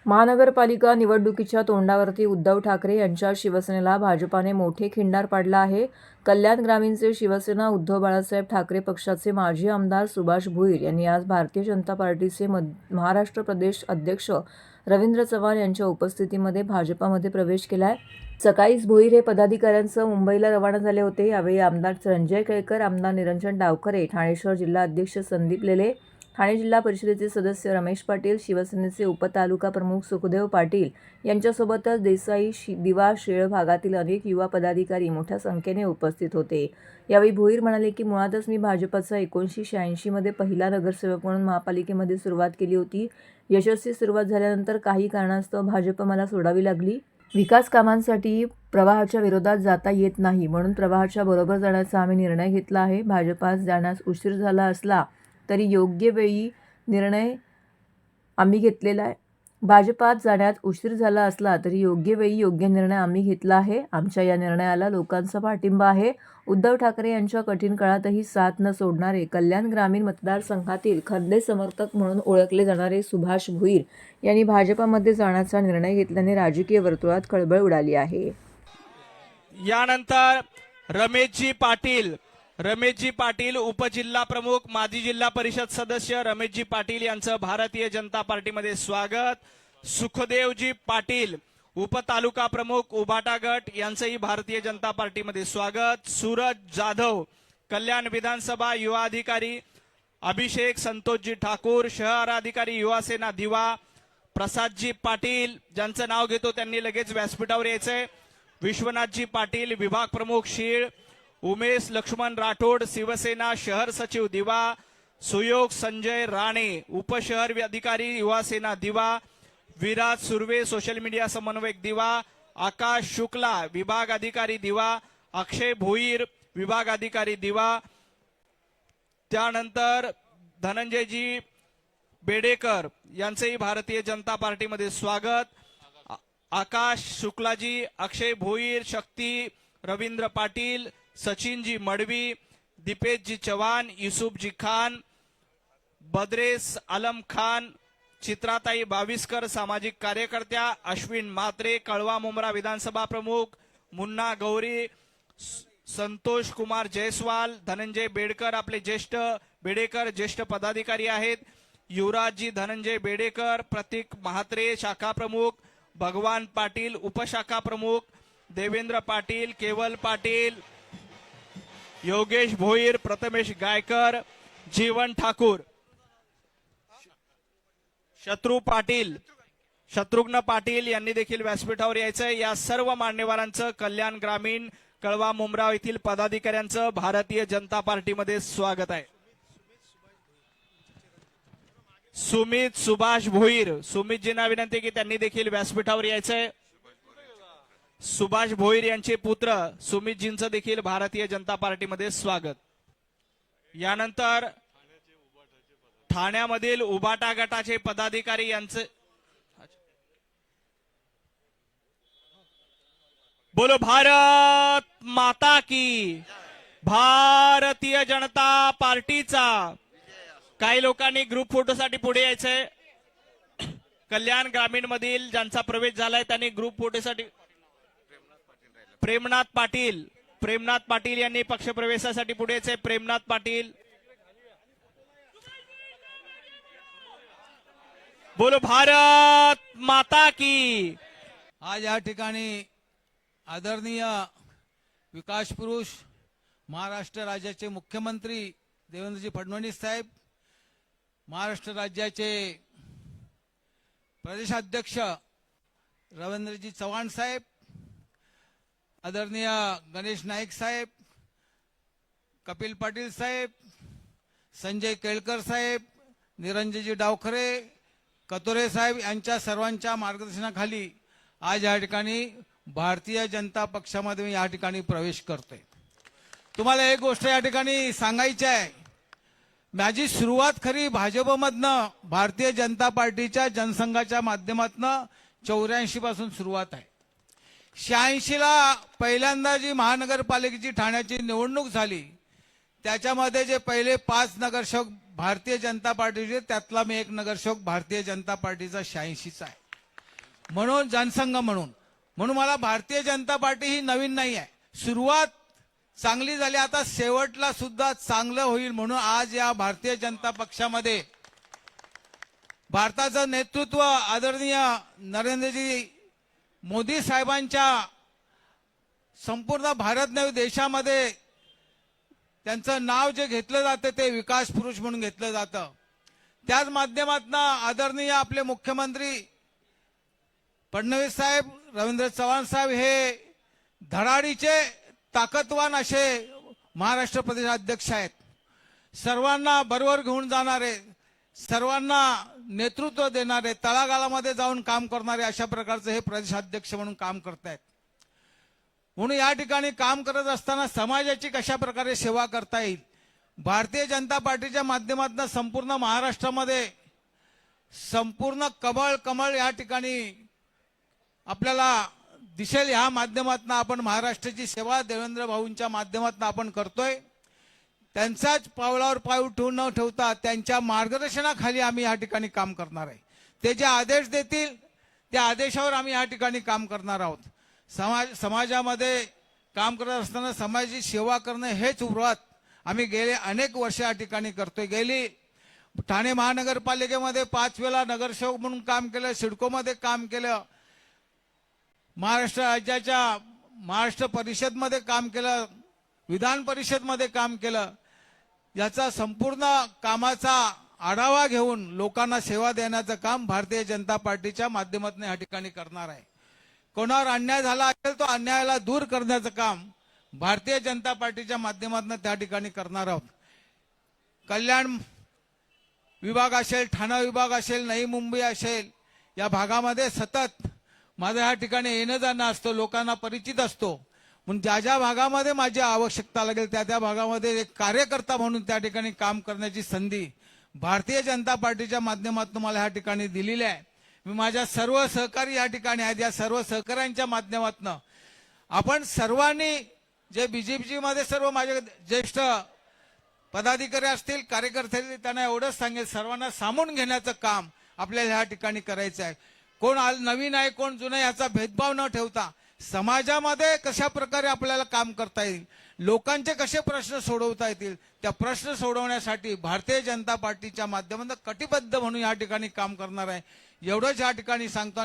महानगरपालिका निवडणुकीच्या तोंडावरती उद्धव ठाकरे यांच्या शिवसेनेला भाजपाने मोठे खिंडार पाडला आहे. कल्याण ग्रामीणचे शिवसेना उद्धव बाळासाहेब ठाकरे पक्षाचे माजी आमदार सुभाष भुईर यांनी आज भारतीय जनता पार्टीचे महाराष्ट्र प्रदेश अध्यक्ष रवींद्र चव्हाण यांच्या उपस्थितीमध्ये भाजपामध्ये प्रवेश केलाय. सकाळीच भुईर हे पदाधिकाऱ्यांसह मुंबईला रवाना झाले होते. यावेळी आमदार संजय केळकर, आमदार निरंजन डावखरे, ठाणे शहर जिल्हा अध्यक्ष संदीप लेले, ठाणे जिल्हा परिषदेचे सदस्य रमेश पाटील, शिवसेनेचे उपतालुका प्रमुख सुखदेव पाटील यांच्यासोबतच देसाई, दिवा, शेळ भागातील अनेक युवा पदाधिकारी मोठ्या संख्येने उपस्थित होते. यावेळी भुईर म्हणाले की मुळातच मी भाजपचा 1986 मध्ये पहिला नगरसेवक म्हणून महापालिकेमध्ये सुरुवात केली होती. यशस्वी सुरुवात झाल्यानंतर काही कारणास्तव भाजप मला सोडावी लागली. विकास कामांसाठी प्रवाहाच्या विरोधात जाता येत नाही, म्हणून प्रवाहाच्या बरोबर जाण्याचा आम्ही निर्णय घेतला आहे. भाजपात जाण्यास उशीर झाला असला तरी योग्य वेळी निर्णय आम्ही घेतलेला आहे. भाजपात जाण्यात उशीर झाला असला तरी योग्य वेळी योग्य निर्णय आम्ही घेतला आहे. आमच्या या निर्णयाला लोकांचा पाठिंबा आहे. उद्धव ठाकरे यांच्या कठीण काळातही साथ न सोडणारे कल्याण ग्रामीण मतदारसंघातील खंदे समर्थक म्हणून ओळखले जाणारे सुभाष भुईर यांनी भाजपामध्ये जाण्याचा निर्णय घेतल्याने राजकीय वर्तुळात खळबळ उडाली आहे. यानंतर रमेशजी पाटील उपजिल्हा प्रमुख, माजी जिल्हा परिषद सदस्य रमेशजी पाटील यांचं भारतीय जनता पार्टीमध्ये स्वागत. सुखदेवजी पाटील उपतालुका प्रमुख, उबाटा गट यांचंही भारतीय जनता पार्टीमध्ये स्वागत. सूरज जाधव कल्याण विधानसभा युवा अधिकारी, अभिषेक संतोषजी ठाकूर शहर अधिकारी युवा सेना दिवा, प्रसादजी पाटील ज्यांचं नाव घेतो त्यांनी लगेच व्यासपीठावर यायचंय. विश्वनाथजी पाटील विभाग प्रमुख शीळ, उमेश लक्ष्मण राठोड शिवसेना शहर सचिव दिवा, सुयोग संजय राणे उपशहर अधिकारी युवा सेना दिवा, विराज सुर्वे सोशल मीडिया समन्वयक दिवा, आकाश शुक्ला विभाग अधिकारी दिवा, अक्षय भोईर विभाग अधिकारी दिवा. त्यानंतर धनंजयजी बेडेकर यांचेही भारतीय जनता पार्टीमध्ये स्वागत. आकाश शुक्लाजी, अक्षय भोईर, शक्ती रवींद्र पाटील, सचिनजी मडवी, दीपेशजी चव्हाण, युसुफजी खान, बद्रेस आलम खान, चित्राताई बाविस्कर सामाजिक कार्यकर्त्या, अश्विन म्हात्रे कळवा मुंब्रा विधानसभा प्रमुख, मुन्ना गौरी, संतोष कुमार जयस्वाल, धनंजय बेडेकर आपले बेडेकर ज्येष्ठ पदाधिकारी आहेत, युवराजजी धनंजय बेडेकर, प्रतीक म्हात्रे शाखा प्रमुख, भगवान पाटील उपशाखा प्रमुख, देवेंद्र पाटील, केवल पाटील, योगेश भोईर, प्रथमेश गायकर, जीवन ठाकूर, शत्रुघ्न पाटील यांनी देखील व्यासपीठावर यायचंय. या सर्व मान्यवरांचं कल्याण ग्रामीण कळवा मुंब्रा येथील पदाधिकाऱ्यांचं भारतीय जनता पार्टीमध्ये स्वागत आहे. सुमित सुभाष भोईर, सुमितजींना विनंती की त्यांनी देखील व्यासपीठावर यायचंय. सुभाष भोईर यांचे पुत्र सुमितजींचं देखील भारतीय जनता पार्टीमध्ये स्वागत. यानंतर ठाण्यामधील उबाटा गटाचे पदाधिकारी यांचे बोलो भारत माता की, भारतीय जनता पार्टीचा. काही लोकांनी ग्रुप फोटोसाठी पुढे यायचंय. कल्याण ग्रामीण मधील ज्यांचा प्रवेश झालाय त्यांनी ग्रुप फोटोसाठी. प्रेमनाथ पाटील यांनी पक्षप्रवेशासाठी पुढे यायचंय. प्रेमनाथ पाटील, बोलो भारत माता की. आज या ठिकाणी आदरणीय विकास पुरुष महाराष्ट्र राज्याचे मुख्यमंत्री देवेंद्रजी फडणवीस साहेब, महाराष्ट्र राज्याचे प्रदेशाध्यक्ष रवींद्रजी चव्हाण साहेब, आदरणीय गणेश नाईक साहेब, कपिल पाटील साहेब, संजय केळकर साहेब, निरंजनजी डावखरे, कतोरे साहेब यांच्या सर्वांच्या मार्गदर्शनाखाली आज या ठिकाणी भारतीय जनता पक्षामध्ये या ठिकाणी प्रवेश करतोय. तुम्हाला एक गोष्ट या ठिकाणी सांगायची आहे. माझी सुरुवात खरी भाजपमधनं, भारतीय जनता पार्टीच्या जनसंघाच्या माध्यमातून 84 पासून सुरुवात आहे. 86 ला पहिल्यांदा जी महानगरपालिकेची ठाण्याची निवडणूक झाली त्याच्यामध्ये जे पहिले 5 नगरसेवक भारतीय जनता पार्टीचे, त्यातला मी एक नगरसेवक भारतीय जनता पार्टीचा 86चा आहे. म्हणून जनसंघ म्हणून मला भारतीय जनता पार्टी ही नवीन नाही आहे. सुरुवात चांगली झाली, आता शेवटला सुद्धा चांगलं होईल म्हणून आज या भारतीय जनता पक्षामध्ये भारताचं नेतृत्व आदरणीय नरेंद्रजी मोदी साहेबांच्या संपूर्ण भारत नव्हे देशामध्ये त्यांचं नाव जे घेतलं जातं ते विकास पुरुष म्हणून घेतलं जातं. त्याच माध्यमातून आदरणीय आपले मुख्यमंत्री फडणवीस साहेब, रवींद्र चव्हाण साहेब हे धडाडीचे ताकदवान असे महाराष्ट्र प्रदेश अध्यक्ष आहेत. सर्वांना बरोबर घेऊन जाणारे, सर्वांना नेतृत्व देणारे, तळागाळामध्ये जाऊन काम करणारे अशा प्रकारचे हे प्रदेशाध्यक्ष म्हणून काम करतायत. म्हणून या ठिकाणी काम करत असताना समाजाची कशा प्रकारे सेवा करता येईल, भारतीय जनता पार्टीच्या माध्यमातून संपूर्ण महाराष्ट्रामध्ये संपूर्ण कमळ या ठिकाणी आपल्याला दिसेल. ह्या माध्यमातून आपण महाराष्ट्राची सेवा देवेंद्र भाऊंच्या माध्यमातून आपण करतोय. त्यांच्याच पावलावर पाऊल ठेवून न ठेवता त्यांच्या मार्गदर्शनाखाली आम्ही या ठिकाणी काम करणार आहे. ते जे आदेश देतील त्या आदेशावर आम्ही या ठिकाणी काम करणार आहोत. समाजामध्ये काम करत असताना समाजाची सेवा करणं हेच व्रत आम्ही गेले अनेक वर्ष या ठिकाणी करतोय. गेली ठाणे महानगरपालिकेमध्ये 5 वेळा नगरसेवक म्हणून काम केलं, सिडकोमध्ये काम केलं, महाराष्ट्र राज्याच्या महाराष्ट्र परिषदमध्ये काम केलं, विधान परिषदमध्ये काम केलं. याचा संपूर्ण कामाचा आढावा घेऊन लोकांना सेवा देण्याचं काम भारतीय जनता पार्टीच्या माध्यमातून या ठिकाणी करणार आहे. कोणावर अन्याय झाला असेल तो अन्यायाला दूर करण्याचं काम भारतीय जनता पार्टीच्या माध्यमातून त्या ठिकाणी करणार आहोत. कल्याण विभाग असेल, ठाणा विभाग असेल, नवी मुंबई असेल, या भागामध्ये सतत माझं या ठिकाणी येणं जाणं असतं, लोकांना परिचित असतो. म्हणून ज्या ज्या भागामध्ये माझी आवश्यकता लागेल त्या त्या भागामध्ये एक कार्यकर्ता म्हणून त्या ठिकाणी काम करण्याची संधी भारतीय जनता पार्टीच्या माध्यमातून मला या ठिकाणी दिलेली आहे. मी माझ्या सर्व सहकारी या ठिकाणी आहेत. या सर्व सहकाऱ्यांच्या माध्यमातून आपण सर्वांनी जे बीजेपी मध्ये सर्व माझे ज्येष्ठ पदाधिकारी असतील, कार्यकर्ते असतील, त्यांना एवढंच सांगेल, सर्वांना सामावून घेण्याचं काम आपल्याला या ठिकाणी करायचं आहे. कोण नवीन आहे कोण जुनं याचा भेदभाव न ठेवता समाजामध्ये कशा प्रकारे आपल्याला काम करता येईल, लोकांचे कसे प्रश्न सोडवता येतील, त्या प्रश्न सोडवण्यासाठी भारतीय जनता पार्टीच्या माध्यमातून कटिबद्ध म्हणून या ठिकाणी काम करणार आहे. एवढंच या ठिकाणी सांगतो.